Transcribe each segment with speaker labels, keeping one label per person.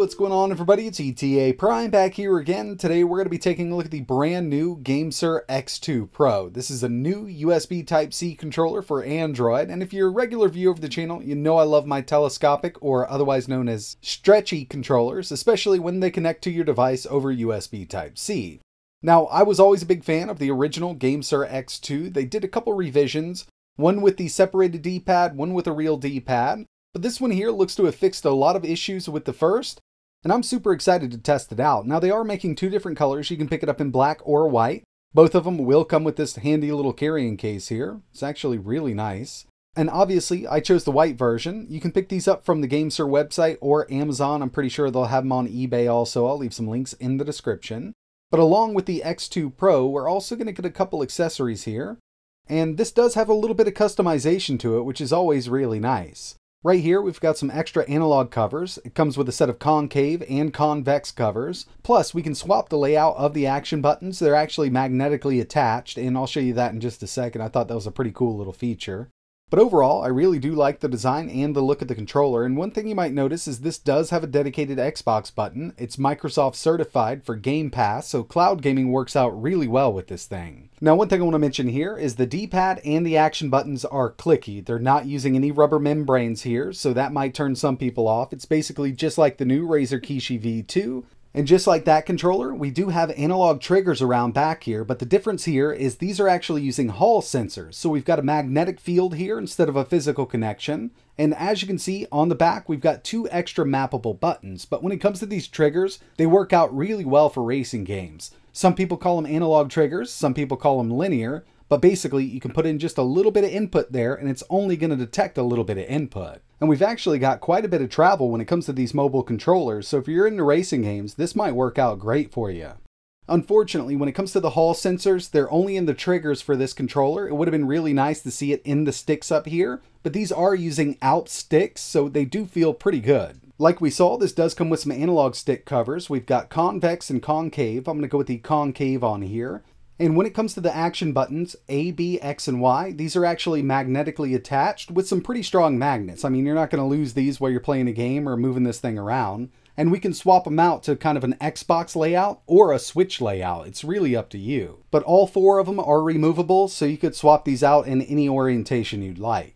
Speaker 1: what's going on everybody? It's ETAPRIME back here again. Today we're going to be taking a look at the brand new GameSir X2 Pro. This is a new USB Type-C controller for Android, and if you're a regular viewer of the channel, you know I love my telescopic, or otherwise known as stretchy controllers, especially when they connect to your device over USB Type-C. Now, I was always a big fan of the original GameSir X2. They did a couple revisions, one with the separated D-pad, one with a real D-pad. But this one here looks to have fixed a lot of issues with the first, and I'm super excited to test it out. Now they are making two different colors. You can pick it up in black or white. Both of them will come with this handy little carrying case here. It's actually really nice. And obviously I chose the white version. You can pick these up from the GameSir website or Amazon. I'm pretty sure they'll have them on eBay also. I'll leave some links in the description. But along with the X2 Pro, we're also going to get a couple accessories here. And this does have a little bit of customization to it, which is always really nice. Right here, we've got some extra analog covers. It comes with a set of concave and convex covers. Plus, we can swap the layout of the action buttons. They're actually magnetically attached, and I'll show you that in just a second. I thought that was a pretty cool little feature. But overall, I really do like the design and the look of the controller, and one thing you might notice is this does have a dedicated Xbox button. It's Microsoft certified for Game Pass, so cloud gaming works out really well with this thing. Now, one thing I want to mention here is the D-pad and the action buttons are clicky. They're not using any rubber membranes here, so that might turn some people off. It's basically just like the new Razer Kishi V2. And just like that controller, we do have analog triggers around back here, but the difference here is these are actually using Hall sensors. So we've got a magnetic field here instead of a physical connection. And as you can see on the back, we've got two extra mappable buttons. But when it comes to these triggers, they work out really well for racing games. Some people call them analog triggers, some people call them linear. But basically, you can put in just a little bit of input there, and it's only going to detect a little bit of input. And we've actually got quite a bit of travel when it comes to these mobile controllers, so if you're into racing games, this might work out great for you. Unfortunately, when it comes to the Hall sensors, they're only in the triggers for this controller. It would have been really nice to see it in the sticks up here, but these are using Alp sticks, so they do feel pretty good. Like we saw, this does come with some analog stick covers. We've got convex and concave. I'm going to go with the concave on here. And when it comes to the action buttons, A, B, X, and Y, these are actually magnetically attached with some pretty strong magnets. I mean, you're not going to lose these while you're playing a game or moving this thing around. And we can swap them out to kind of an Xbox layout or a Switch layout. It's really up to you. But all four of them are removable, so you could swap these out in any orientation you'd like.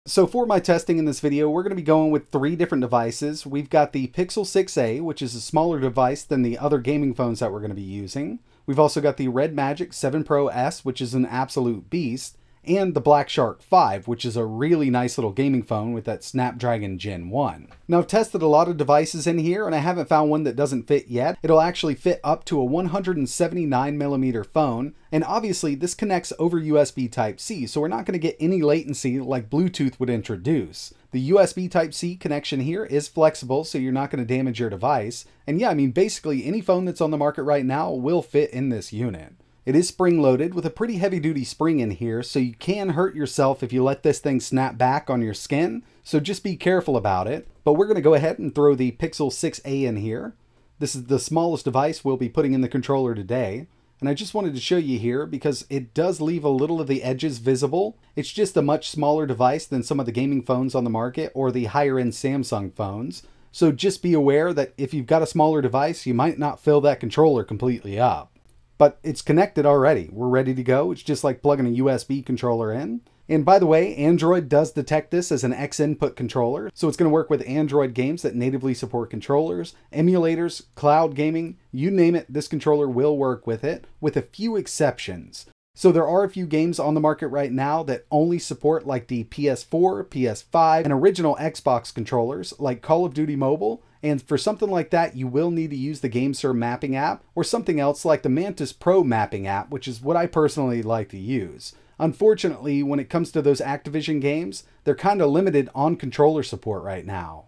Speaker 1: So for my testing in this video, we're going to be going with three different devices. We've got the Pixel 6a, which is a smaller device than the other gaming phones that we're going to be using. We've also got the Red Magic 7 Pro S, which is an absolute beast, and the Black Shark 5, which is a really nice little gaming phone with that Snapdragon Gen 1. Now, I've tested a lot of devices in here, and I haven't found one that doesn't fit yet. It'll actually fit up to a 179mm phone, and obviously this connects over USB Type-C, so we're not going to get any latency like Bluetooth would introduce. The USB Type-C connection here is flexible, so you're not going to damage your device. And yeah, I mean, basically any phone that's on the market right now will fit in this unit. It is spring-loaded with a pretty heavy-duty spring in here, so you can hurt yourself if you let this thing snap back on your skin, so just be careful about it. But we're going to go ahead and throw the Pixel 6a in here. This is the smallest device we'll be putting in the controller today. And I just wanted to show you here because it does leave a little of the edges visible. It's just a much smaller device than some of the gaming phones on the market or the higher-end Samsung phones. So just be aware that if you've got a smaller device, you might not fill that controller completely up. But it's connected already. We're ready to go. It's just like plugging a USB controller in. And by the way, Android does detect this as an X input controller, so it's going to work with Android games that natively support controllers, emulators, cloud gaming, you name it, this controller will work with it, with a few exceptions. So there are a few games on the market right now that only support like the PS4, PS5, and original Xbox controllers like Call of Duty Mobile, and for something like that you will need to use the GameSir mapping app or something else like the Mantis Pro mapping app, which is what I personally like to use. Unfortunately, when it comes to those Activision games, they're kind of limited on controller support right now.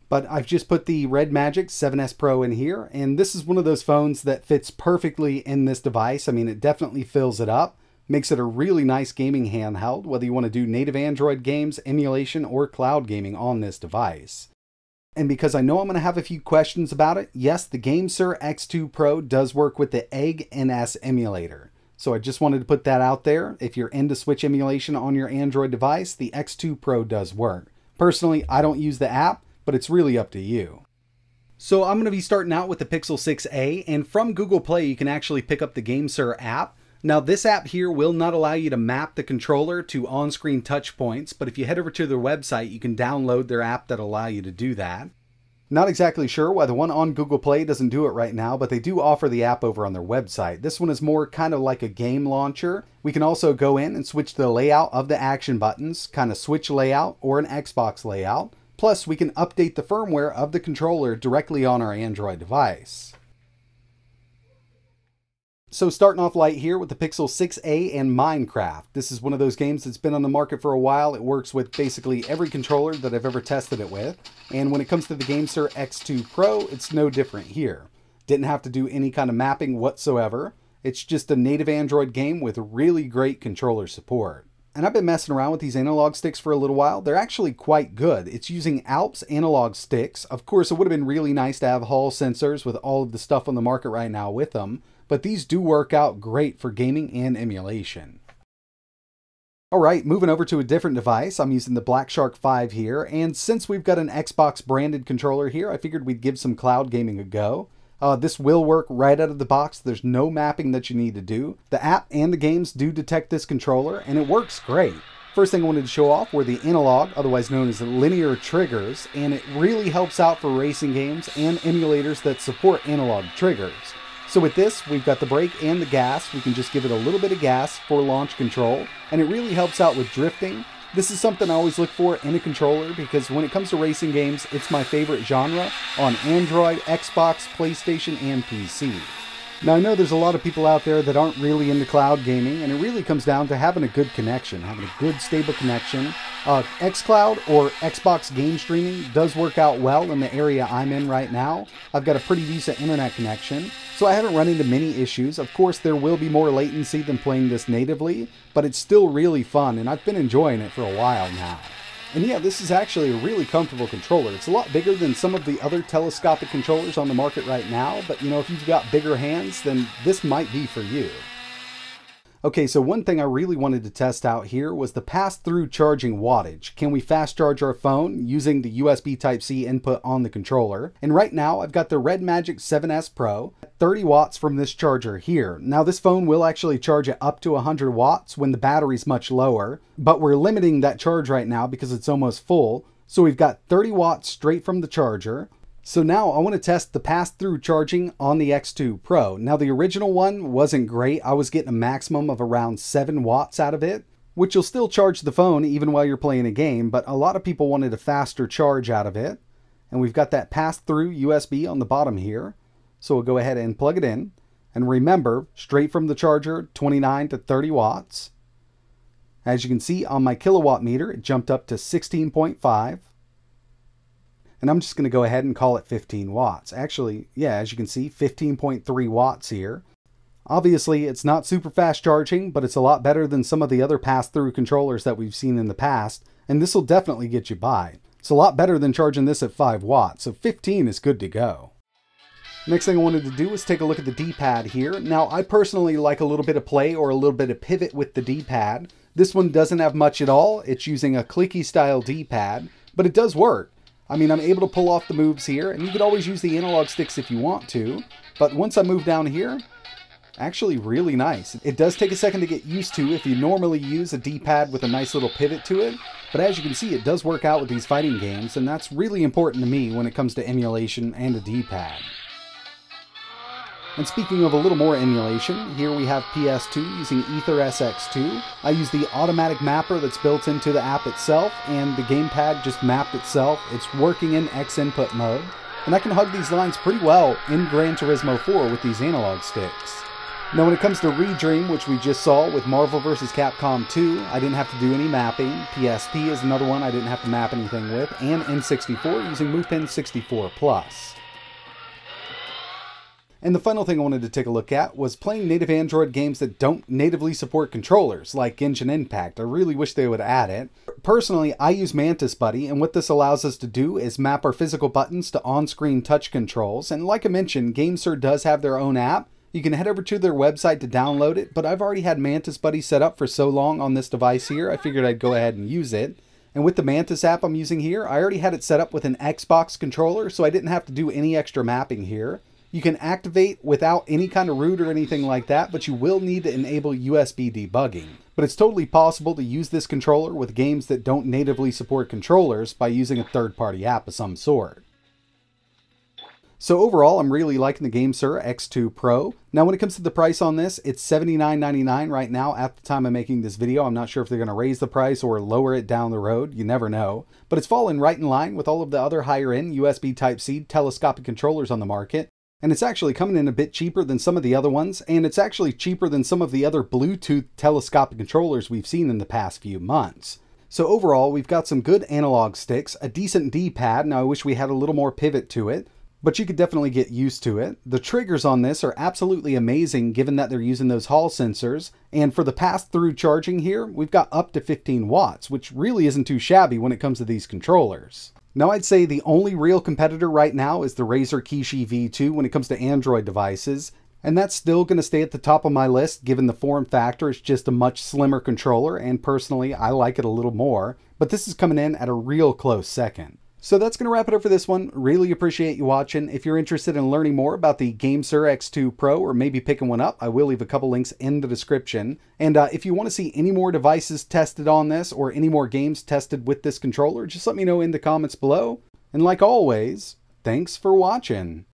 Speaker 1: But I've just put the Red Magic 7S Pro in here, and this is one of those phones that fits perfectly in this device. I mean, it definitely fills it up, makes it a really nice gaming handheld, whether you want to do native Android games, emulation, or cloud gaming on this device. And because I know I'm going to have a few questions about it, yes, the GameSir X2 Pro does work with the Egg NS emulator. So I just wanted to put that out there. If you're into Switch emulation on your Android device, the X2 Pro does work. Personally, I don't use the app, but it's really up to you. So I'm going to be starting out with the Pixel 6a, and from Google Play you can actually pick up the GameSir app. Now this app here will not allow you to map the controller to on-screen touch points, but if you head over to their website you can download their app that'll allow you to do that. Not exactly sure why the one on Google Play doesn't do it right now, but they do offer the app over on their website. This one is more kind of like a game launcher. We can also go in and switch the layout of the action buttons, kind of switch layout or an Xbox layout. Plus, we can update the firmware of the controller directly on our Android device. So starting off light here with the Pixel 6a and Minecraft. This is one of those games that's been on the market for a while. It works with basically every controller that I've ever tested it with. And when it comes to the GameSir X2 Pro, it's no different here. Didn't have to do any kind of mapping whatsoever. It's just a native Android game with really great controller support. And I've been messing around with these analog sticks for a little while. They're actually quite good. It's using Alps analog sticks. Of course, it would have been really nice to have Hall sensors with all of the stuff on the market right now with them. But these do work out great for gaming and emulation. Alright, moving over to a different device. I'm using the Black Shark 5 here, and since we've got an Xbox branded controller here, I figured we'd give some cloud gaming a go. This will work right out of the box. There's no mapping that you need to do. The app and the games do detect this controller, and it works great. First thing I wanted to show off were the analog, otherwise known as linear triggers, and it really helps out for racing games and emulators that support analog triggers. So with this, we've got the brake and the gas. We can just give it a little bit of gas for launch control, and it really helps out with drifting. This is something I always look for in a controller because when it comes to racing games, it's my favorite genre on Android, Xbox, PlayStation, and PC. Now I know there's a lot of people out there that aren't really into cloud gaming, and it really comes down to having a good connection, having a good stable connection. xCloud or Xbox game streaming does work out well in the area I'm in right now. I've got a pretty decent internet connection, so I haven't run into many issues. Of course, there will be more latency than playing this natively, but it's still really fun, and I've been enjoying it for a while now. And yeah, this is actually a really comfortable controller. It's a lot bigger than some of the other telescopic controllers on the market right now, but you know, if you've got bigger hands, then this might be for you. Okay, so one thing I really wanted to test out here was the pass-through charging wattage. Can we fast charge our phone using the USB Type-C input on the controller? And right now, I've got the Red Magic 7S Pro, 30 watts from this charger here. Now this phone will actually charge it up to 100 watts when the battery's much lower, but we're limiting that charge right now because it's almost full. So we've got 30 watts straight from the charger. So now I want to test the pass-through charging on the X2 Pro. Now the original one wasn't great. I was getting a maximum of around 7 watts out of it, which will still charge the phone even while you're playing a game, but a lot of people wanted a faster charge out of it. And we've got that pass-through USB on the bottom here. So we'll go ahead and plug it in. And remember, straight from the charger, 29 to 30 watts. As you can see on my kilowatt meter, it jumped up to 16.5. And I'm just going to go ahead and call it 15 watts. Actually, yeah, as you can see, 15.3 watts here. Obviously, it's not super fast charging, but it's a lot better than some of the other pass-through controllers that we've seen in the past, and this will definitely get you by. It's a lot better than charging this at 5 watts, so 15 is good to go. Next thing I wanted to do was take a look at the D-pad here. Now, I personally like a little bit of play or a little bit of pivot with the D-pad. This one doesn't have much at all. It's using a clicky style D-pad, but it does work. I mean, I'm able to pull off the moves here, and you could always use the analog sticks if you want to, but once I move down here, actually really nice. It does take a second to get used to if you normally use a D-pad with a nice little pivot to it, but as you can see, it does work out with these fighting games, and that's really important to me when it comes to emulation and a D-pad. And speaking of a little more emulation, here we have PS2 using EtherS X2. I use the automatic mapper that's built into the app itself, and the gamepad just mapped itself. It's working in X input mode, and I can hug these lines pretty well in Gran Turismo 4 with these analog sticks. Now when it comes to Redream, which we just saw with Marvel vs. Capcom 2, I didn't have to do any mapping. PSP is another one I didn't have to map anything with, and N64 using MovePin 64 Plus. And the final thing I wanted to take a look at was playing native Android games that don't natively support controllers, like Genshin Impact. I really wish they would add it. Personally, I use Mantis Buddy, and what this allows us to do is map our physical buttons to on-screen touch controls. And like I mentioned, GameSir does have their own app. You can head over to their website to download it, but I've already had Mantis Buddy set up for so long on this device here, I figured I'd go ahead and use it. And with the Mantis app I'm using here, I already had it set up with an Xbox controller, so I didn't have to do any extra mapping here. You can activate without any kind of root or anything like that, but you will need to enable USB debugging. But it's totally possible to use this controller with games that don't natively support controllers by using a third-party app of some sort. So overall, I'm really liking the GameSir X2 Pro. Now when it comes to the price on this, it's $79.99 right now at the time of making this video. I'm not sure if they're going to raise the price or lower it down the road. You never know. But it's fallen right in line with all of the other higher-end USB Type-C telescopic controllers on the market. And it's actually coming in a bit cheaper than some of the other ones, and it's actually cheaper than some of the other Bluetooth telescopic controllers we've seen in the past few months. So overall, we've got some good analog sticks, a decent D-pad. Now I wish we had a little more pivot to it, but you could definitely get used to it. The triggers on this are absolutely amazing given that they're using those Hall sensors, and for the pass-through charging here, we've got up to 15 watts, which really isn't too shabby when it comes to these controllers. Now I'd say the only real competitor right now is the Razer Kishi V2 when it comes to Android devices, and that's still going to stay at the top of my list given the form factor. It's just a much slimmer controller, and personally I like it a little more, but this is coming in at a real close second. So that's going to wrap it up for this one. Really appreciate you watching. If you're interested in learning more about the GameSir X2 Pro or maybe picking one up, I will leave a couple links in the description. And if you want to see any more devices tested on this or any more games tested with this controller, just let me know in the comments below. And like always, thanks for watching.